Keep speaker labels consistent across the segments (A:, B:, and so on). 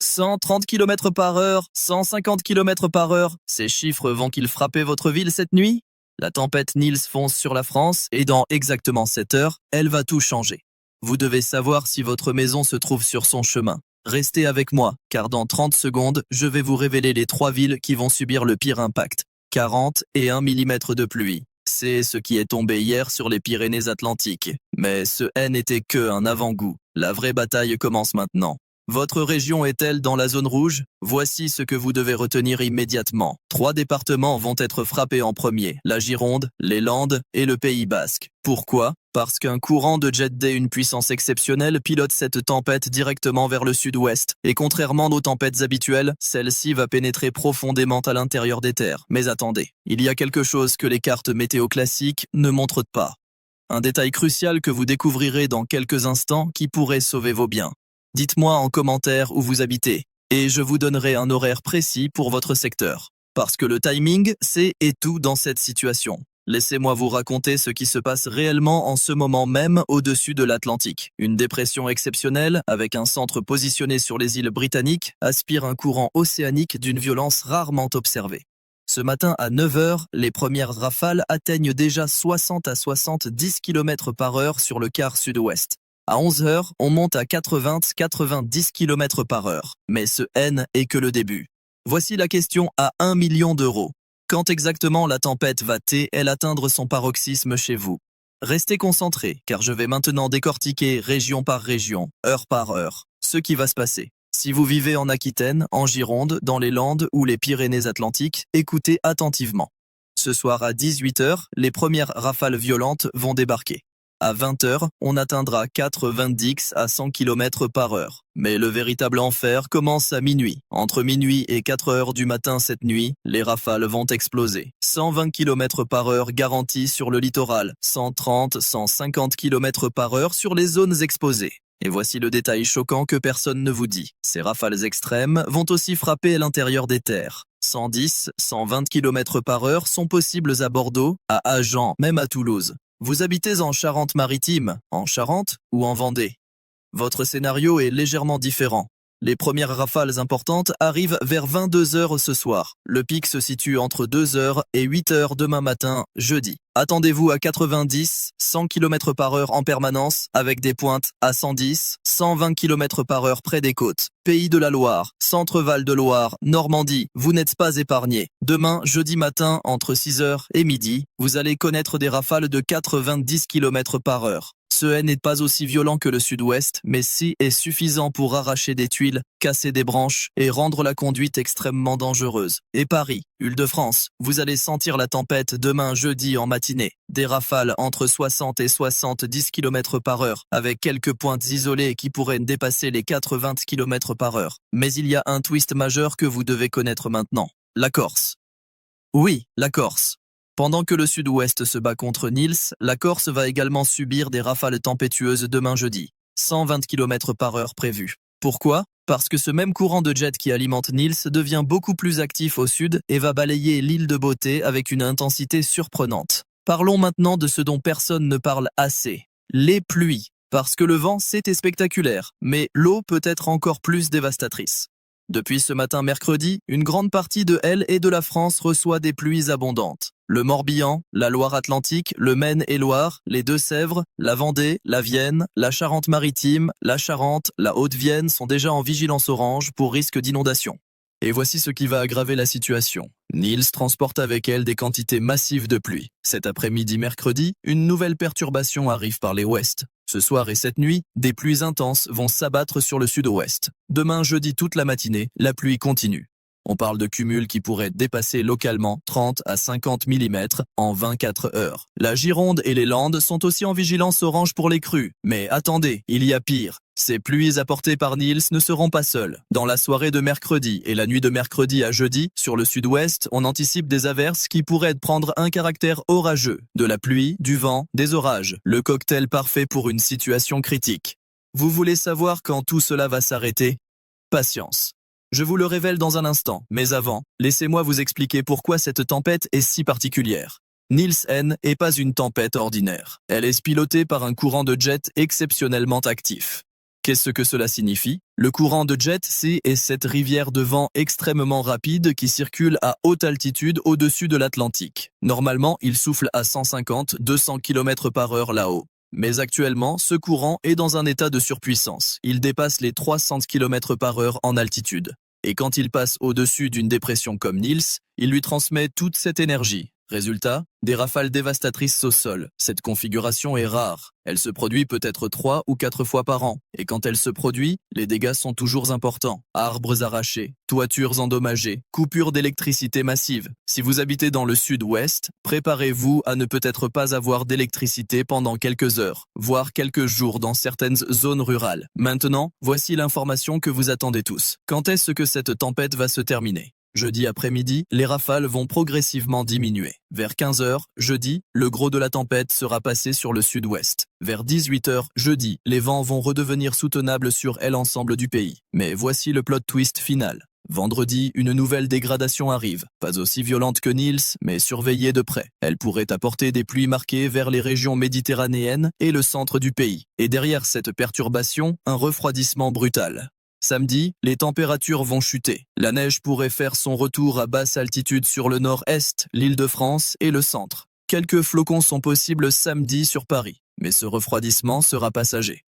A: 130 km par heure, 150 km par heure, ces chiffres vont-ils frapper votre ville cette nuit? La tempête Nils fonce sur la France et dans exactement 7 heures, elle va tout changer. Vous devez savoir si votre maison se trouve sur son chemin. Restez avec moi, car dans 30 secondes, je vais vous révéler les 3 villes qui vont subir le pire impact. 40 et 1 mm de pluie. C'est ce qui est tombé hier sur les Pyrénées-Atlantiques. Mais ce n'était que un avant-goût. La vraie bataille commence maintenant. Votre région est-elle dans la zone rouge? Voici ce que vous devez retenir immédiatement. 3 départements vont être frappés en premier, la Gironde, les Landes et le Pays Basque. Pourquoi? Parce qu'un courant de jet d'une puissance exceptionnelle pilote cette tempête directement vers le sud-ouest. Et contrairement aux tempêtes habituelles, celle-ci va pénétrer profondément à l'intérieur des terres. Mais attendez, il y a quelque chose que les cartes météo classiques ne montrent pas. Un détail crucial que vous découvrirez dans quelques instants qui pourrait sauver vos biens. Dites-moi en commentaire où vous habitez, et je vous donnerai un horaire précis pour votre secteur. Parce que le timing, c'est et tout dans cette situation. Laissez-moi vous raconter ce qui se passe réellement en ce moment même au-dessus de l'Atlantique. Une dépression exceptionnelle, avec un centre positionné sur les îles britanniques, aspire un courant océanique d'une violence rarement observée. Ce matin à 9 heures, les premières rafales atteignent déjà 60 à 70 km par heure sur le quart sud-ouest. À 11 heures, on monte à 80-90 km par heure. Mais ce N est que le début. Voici la question à 1 million d'euros. Quand exactement la tempête va-t-elle atteindre son paroxysme chez vous? Restez concentrés, car je vais maintenant décortiquer région par région, heure par heure, ce qui va se passer. Si vous vivez en Aquitaine, en Gironde, dans les Landes ou les Pyrénées-Atlantiques, écoutez attentivement. Ce soir à 18 heures, les premières rafales violentes vont débarquer. À 20 heures, on atteindra 90 à 100 km par heure. Mais le véritable enfer commence à minuit. Entre minuit et 4 heures du matin cette nuit, les rafales vont exploser. 120 km par heure garantis sur le littoral, 130-150 km par heure sur les zones exposées. Et voici le détail choquant que personne ne vous dit. Ces rafales extrêmes vont aussi frapper à l'intérieur des terres. 110-120 km par heure sont possibles à Bordeaux, à Agen, même à Toulouse. Vous habitez en Charente-Maritime, en Charente ou en Vendée? Votre scénario est légèrement différent. Les premières rafales importantes arrivent vers 22 heures ce soir. Le pic se situe entre 2 heures et 8 heures demain matin, jeudi. Attendez-vous à 90-100 km par heure en permanence, avec des pointes à 110-120 km par heure près des côtes. Pays de la Loire, Centre-Val de Loire, Normandie, vous n'êtes pas épargnés. Demain, jeudi matin, entre 6 heures et midi, vous allez connaître des rafales de 90 km par heure. Ce N n'est pas aussi violent que le sud-ouest, mais si est suffisant pour arracher des tuiles, casser des branches et rendre la conduite extrêmement dangereuse. Et Paris, Île-de-France, vous allez sentir la tempête demain jeudi en matinée. Des rafales entre 60 et 70 km par heure, avec quelques pointes isolées qui pourraient dépasser les 80 km par heure. Mais il y a un twist majeur que vous devez connaître maintenant. La Corse. Oui, la Corse. Pendant que le sud-ouest se bat contre Nils, la Corse va également subir des rafales tempétueuses demain jeudi. 120 km par heure prévues. Pourquoi? Parce que ce même courant de jet qui alimente Nils devient beaucoup plus actif au sud et va balayer l'île de Beauté avec une intensité surprenante. Parlons maintenant de ce dont personne ne parle assez. Les pluies. Parce que le vent, c'était spectaculaire, mais l'eau peut être encore plus dévastatrice. Depuis ce matin mercredi, une grande partie de elle et de la France reçoit des pluies abondantes. Le Morbihan, la Loire-Atlantique, le Maine-et-Loire, les Deux-Sèvres, la Vendée, la Vienne, la Charente-Maritime, la Charente, la Haute-Vienne sont déjà en vigilance orange pour risque d'inondation. Et voici ce qui va aggraver la situation. Nils transporte avec elle des quantités massives de pluie. Cet après-midi mercredi, une nouvelle perturbation arrive par les ouest. Ce soir et cette nuit, des pluies intenses vont s'abattre sur le sud-ouest. Demain jeudi toute la matinée, la pluie continue. On parle de cumuls qui pourraient dépasser localement 30 à 50 mm en 24 heures. La Gironde et les Landes sont aussi en vigilance orange pour les crues. Mais attendez, il y a pire. Ces pluies apportées par Nils ne seront pas seules. Dans la soirée de mercredi et la nuit de mercredi à jeudi, sur le sud-ouest, on anticipe des averses qui pourraient prendre un caractère orageux. De la pluie, du vent, des orages. Le cocktail parfait pour une situation critique. Vous voulez savoir quand tout cela va s'arrêter? Patience. Je vous le révèle dans un instant, mais avant, laissez-moi vous expliquer pourquoi cette tempête est si particulière. Nils N n'est pas une tempête ordinaire. Elle est pilotée par un courant de jet exceptionnellement actif. Qu'est-ce que cela signifie? Le courant de jet, est cette rivière de vent extrêmement rapide qui circule à haute altitude au-dessus de l'Atlantique. Normalement, il souffle à 150-200 km par heure là-haut. Mais actuellement, ce courant est dans un état de surpuissance. Il dépasse les 300 km par heure en altitude. Et quand il passe au-dessus d'une dépression comme Niels, il lui transmet toute cette énergie. Résultat, des rafales dévastatrices au sol. Cette configuration est rare. Elle se produit peut-être 3 ou 4 fois par an. Et quand elle se produit, les dégâts sont toujours importants. Arbres arrachés, toitures endommagées, coupures d'électricité massive. Si vous habitez dans le sud-ouest, préparez-vous à ne peut-être pas avoir d'électricité pendant quelques heures, voire quelques jours dans certaines zones rurales. Maintenant, voici l'information que vous attendez tous. Quand est-ce que cette tempête va se terminer? Jeudi après-midi, les rafales vont progressivement diminuer. Vers 15 h jeudi, le gros de la tempête sera passé sur le sud-ouest. Vers 18 h jeudi, les vents vont redevenir soutenables sur l'ensemble du pays. Mais voici le plot twist final. Vendredi, une nouvelle dégradation arrive. Pas aussi violente que Niels, mais surveillée de près. Elle pourrait apporter des pluies marquées vers les régions méditerranéennes et le centre du pays. Et derrière cette perturbation, un refroidissement brutal. Samedi, les températures vont chuter. La neige pourrait faire son retour à basse altitude sur le nord-est, l'Île-de-France et le centre. Quelques flocons sont possibles samedi sur Paris, mais ce refroidissement sera passager.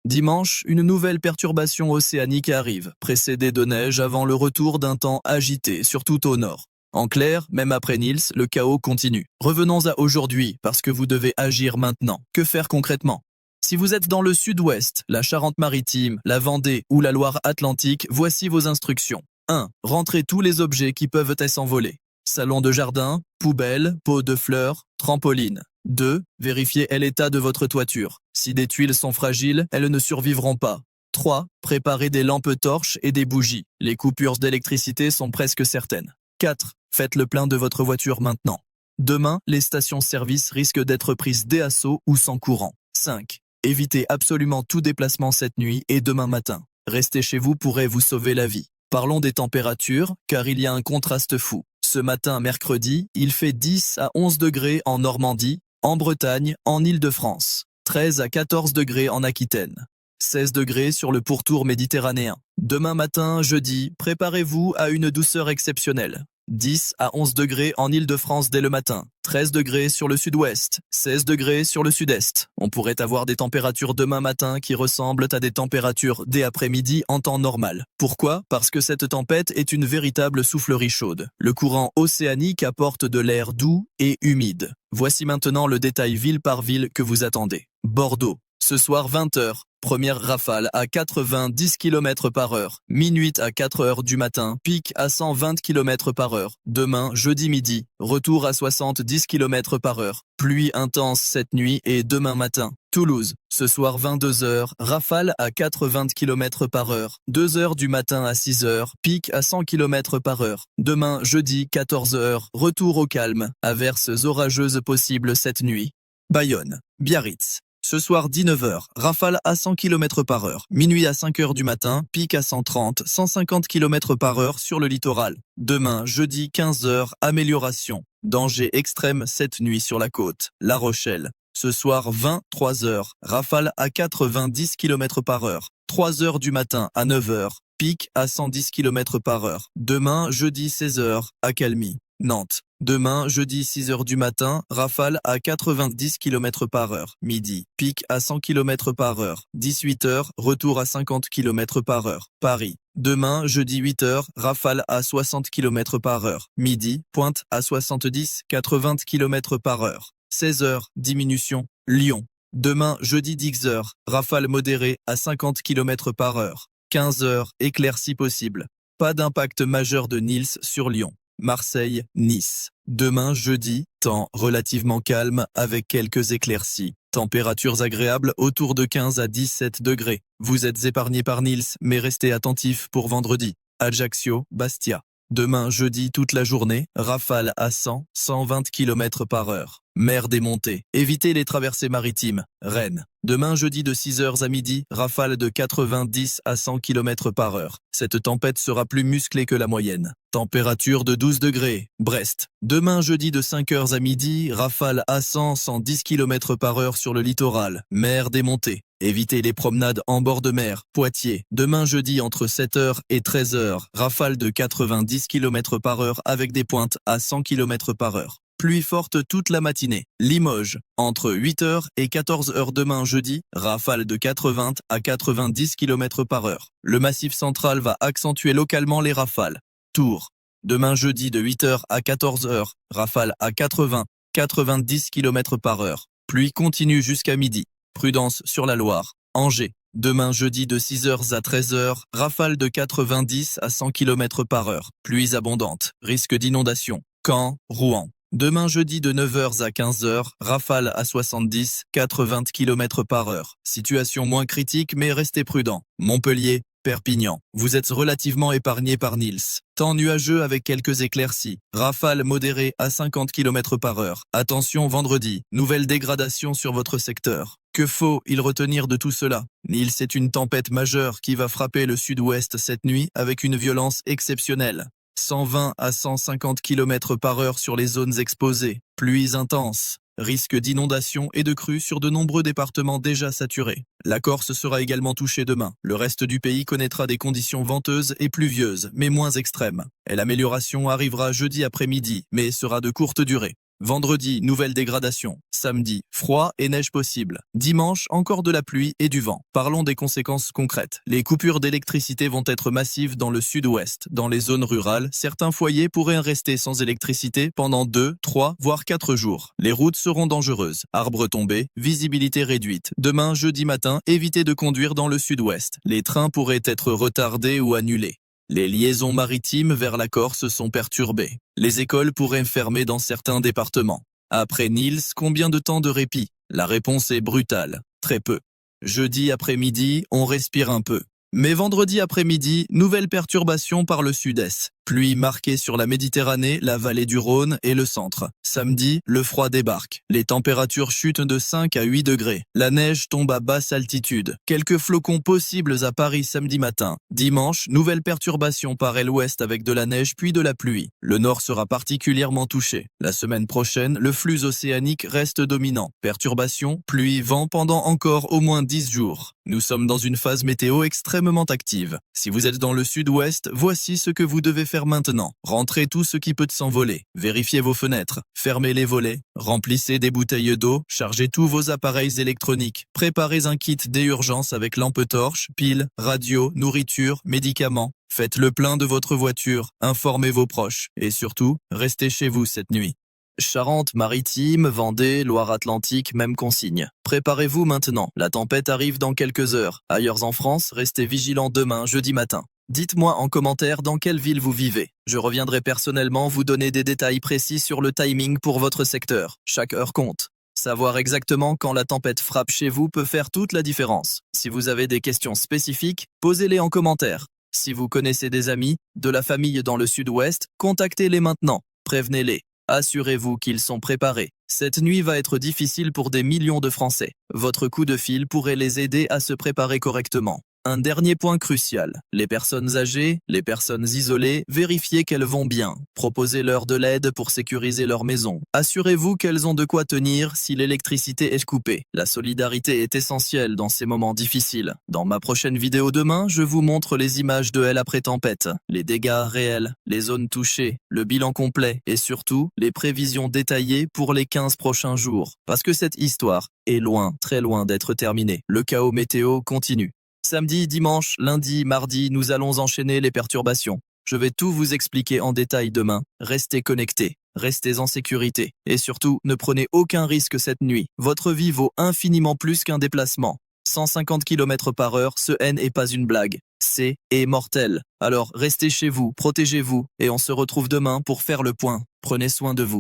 A: Dimanche, une nouvelle perturbation océanique arrive, précédée de neige avant le retour d'un temps agité, surtout au nord. En clair, même après Niels, le chaos continue. Revenons à aujourd'hui, parce que vous devez agir maintenant. Que faire concrètement ? Si vous êtes dans le sud-ouest, la Charente-Maritime, la Vendée ou la Loire-Atlantique, voici vos instructions. 1. Rentrez tous les objets qui peuvent s'envoler. Salon de jardin, poubelle, pot de fleurs, trampoline. 2. Vérifiez l'état de votre toiture. Si des tuiles sont fragiles, elles ne survivront pas. 3. Préparez des lampes torches et des bougies. Les coupures d'électricité sont presque certaines. 4. Faites le plein de votre voiture maintenant. Demain, les stations-service risquent d'être prises d'assaut ou sans courant. 5. Évitez absolument tout déplacement cette nuit et demain matin. Rester chez vous pourrait vous sauver la vie. Parlons des températures, car il y a un contraste fou. Ce matin, mercredi, il fait 10 à 11 degrés en Normandie, en Bretagne, en Île-de-France. 13 à 14 degrés en Aquitaine. 16 degrés sur le pourtour méditerranéen. Demain matin, jeudi, préparez-vous à une douceur exceptionnelle. 10 à 11 degrés en Île-de-France dès le matin, 13 degrés sur le sud-ouest, 16 degrés sur le sud-est. On pourrait avoir des températures demain matin qui ressemblent à des températures dès après-midi en temps normal. Pourquoi? Parce que cette tempête est une véritable soufflerie chaude. Le courant océanique apporte de l'air doux et humide. Voici maintenant le détail ville par ville que vous attendez. Bordeaux. Ce soir 20 h, première rafale à 90 km par heure. Minuit à 4 h du matin, pic à 120 km par heure. Demain, jeudi midi, retour à 70 km par heure. Pluie intense cette nuit et demain matin. Toulouse, ce soir 22 h, rafale à 80 km par heure. 2 h du matin à 6 h, pic à 100 km par heure. Demain, jeudi 14 h, retour au calme. Averses orageuses possibles cette nuit. Bayonne, Biarritz. Ce soir 19 h, rafale à 100 km par heure. Minuit à 5 h du matin, pic à 130-150 km par heure sur le littoral. Demain, jeudi 15 h, amélioration. Danger extrême cette nuit sur la côte. La Rochelle. Ce soir 23 h, rafale à 90 km par heure. 3 h du matin à 9 h, pic à 110 km par heure. Demain, jeudi 16 h, accalmie. Nantes. Demain, jeudi 6 h du matin, rafale à 90 km par heure. Midi, pic à 100 km par heure. 18 h, retour à 50 km par heure. Paris. Demain, jeudi 8 h, rafale à 60 km par heure. Midi, pointe à 70-80 km par heure. 16 h, diminution. Lyon. Demain, jeudi 10 h, rafale modérée à 50 km par heure. 15 h, éclaircie possible. Pas d'impact majeur de Niels sur Lyon. Marseille, Nice. Demain jeudi, temps relativement calme avec quelques éclaircies. Températures agréables autour de 15 à 17 degrés. Vous êtes épargné par Niels, mais restez attentifs pour vendredi. Ajaccio, Bastia. Demain jeudi toute la journée, rafale à 100-120 km par heure. Mer démontée. Évitez les traversées maritimes. Rennes. Demain jeudi de 6 h à midi, rafale de 90 à 100 km par heure. Cette tempête sera plus musclée que la moyenne. Température de 12 degrés. Brest. Demain jeudi de 5 h à midi, rafale à 100-110 km par heure sur le littoral. Mer démontée. Évitez les promenades en bord de mer. Poitiers, demain jeudi entre 7h et 13h, rafale de 90 km/h avec des pointes à 100 km/h. Pluie forte toute la matinée. Limoges, entre 8h et 14h demain jeudi, rafale de 80 à 90 km/h. Le Massif central va accentuer localement les rafales. Tours, demain jeudi de 8h à 14h, rafale à 80-90 km/h. Pluie continue jusqu'à midi. Prudence sur la Loire. Angers, demain jeudi de 6h à 13h, rafale de 90 à 100 km/h. Pluies abondantes, risque d'inondation. Caen, Rouen. Demain jeudi de 9h à 15h, rafale à 70-80 km/h. Situation moins critique mais restez prudent. Montpellier, Perpignan. Vous êtes relativement épargné par Nils. Temps nuageux avec quelques éclaircies. Rafale modérée à 50 km/h. Attention vendredi, nouvelle dégradation sur votre secteur. Que faut-il retenir de tout cela? Nils est une tempête majeure qui va frapper le sud-ouest cette nuit avec une violence exceptionnelle. 120 à 150 km/h sur les zones exposées. Pluies intenses. Risque d'inondation et de crues sur de nombreux départements déjà saturés. La Corse sera également touchée demain. Le reste du pays connaîtra des conditions venteuses et pluvieuses, mais moins extrêmes. Et l'amélioration arrivera jeudi après-midi, mais sera de courte durée. Vendredi, nouvelle dégradation. Samedi, froid et neige possible. Dimanche, encore de la pluie et du vent. Parlons des conséquences concrètes. Les coupures d'électricité vont être massives dans le sud-ouest. Dans les zones rurales, certains foyers pourraient rester sans électricité pendant 2, 3, voire 4 jours. Les routes seront dangereuses. Arbres tombés, visibilité réduite. Demain, jeudi matin, évitez de conduire dans le sud-ouest. Les trains pourraient être retardés ou annulés. Les liaisons maritimes vers la Corse sont perturbées. Les écoles pourraient fermer dans certains départements. Après Nils, combien de temps de répit? La réponse est brutale. Très peu. Jeudi après-midi, on respire un peu. Mais vendredi après-midi, nouvelle perturbation par le sud-est. Pluie marquée sur la Méditerranée, la vallée du Rhône et le centre. Samedi, le froid débarque. Les températures chutent de 5 à 8 degrés. La neige tombe à basse altitude. Quelques flocons possibles à Paris samedi matin. Dimanche, nouvelle perturbation par l'ouest avec de la neige puis de la pluie. Le nord sera particulièrement touché. La semaine prochaine, le flux océanique reste dominant. Perturbation, pluie, vent pendant encore au moins 10 jours. Nous sommes dans une phase météo extrêmement active. Si vous êtes dans le sud-ouest, voici ce que vous devez faire maintenant. Rentrez tout ce qui peut s'envoler. Vérifiez vos fenêtres. Fermez les volets. Remplissez des bouteilles d'eau. Chargez tous vos appareils électroniques. Préparez un kit d'urgence avec lampe torche, piles, radio, nourriture, médicaments. Faites le plein de votre voiture. Informez vos proches. Et surtout, restez chez vous cette nuit. Charente-Maritime, Vendée, Loire-Atlantique, même consigne. Préparez-vous maintenant. La tempête arrive dans quelques heures. Ailleurs en France, restez vigilants demain, jeudi matin. Dites-moi en commentaire dans quelle ville vous vivez. Je reviendrai personnellement vous donner des détails précis sur le timing pour votre secteur. Chaque heure compte. Savoir exactement quand la tempête frappe chez vous peut faire toute la différence. Si vous avez des questions spécifiques, posez-les en commentaire. Si vous connaissez des amis, de la famille dans le sud-ouest, contactez-les maintenant. Prévenez-les. Assurez-vous qu'ils sont préparés. Cette nuit va être difficile pour des millions de Français. Votre coup de fil pourrait les aider à se préparer correctement. Un dernier point crucial. Les personnes âgées, les personnes isolées, vérifiez qu'elles vont bien. Proposez-leur de l'aide pour sécuriser leur maison. Assurez-vous qu'elles ont de quoi tenir si l'électricité est coupée. La solidarité est essentielle dans ces moments difficiles. Dans ma prochaine vidéo demain, je vous montre les images de elle après tempête, les dégâts réels, les zones touchées, le bilan complet et surtout les prévisions détaillées pour les 15 prochains jours. Parce que cette histoire est loin, très loin d'être terminée. Le chaos météo continue. Samedi, dimanche, lundi, mardi, nous allons enchaîner les perturbations. Je vais tout vous expliquer en détail demain. Restez connectés, restez en sécurité. Et surtout, ne prenez aucun risque cette nuit. Votre vie vaut infiniment plus qu'un déplacement. 150 km/h, ce N n'est pas une blague. C'est mortel. Alors restez chez vous, protégez-vous, et on se retrouve demain pour faire le point. Prenez soin de vous.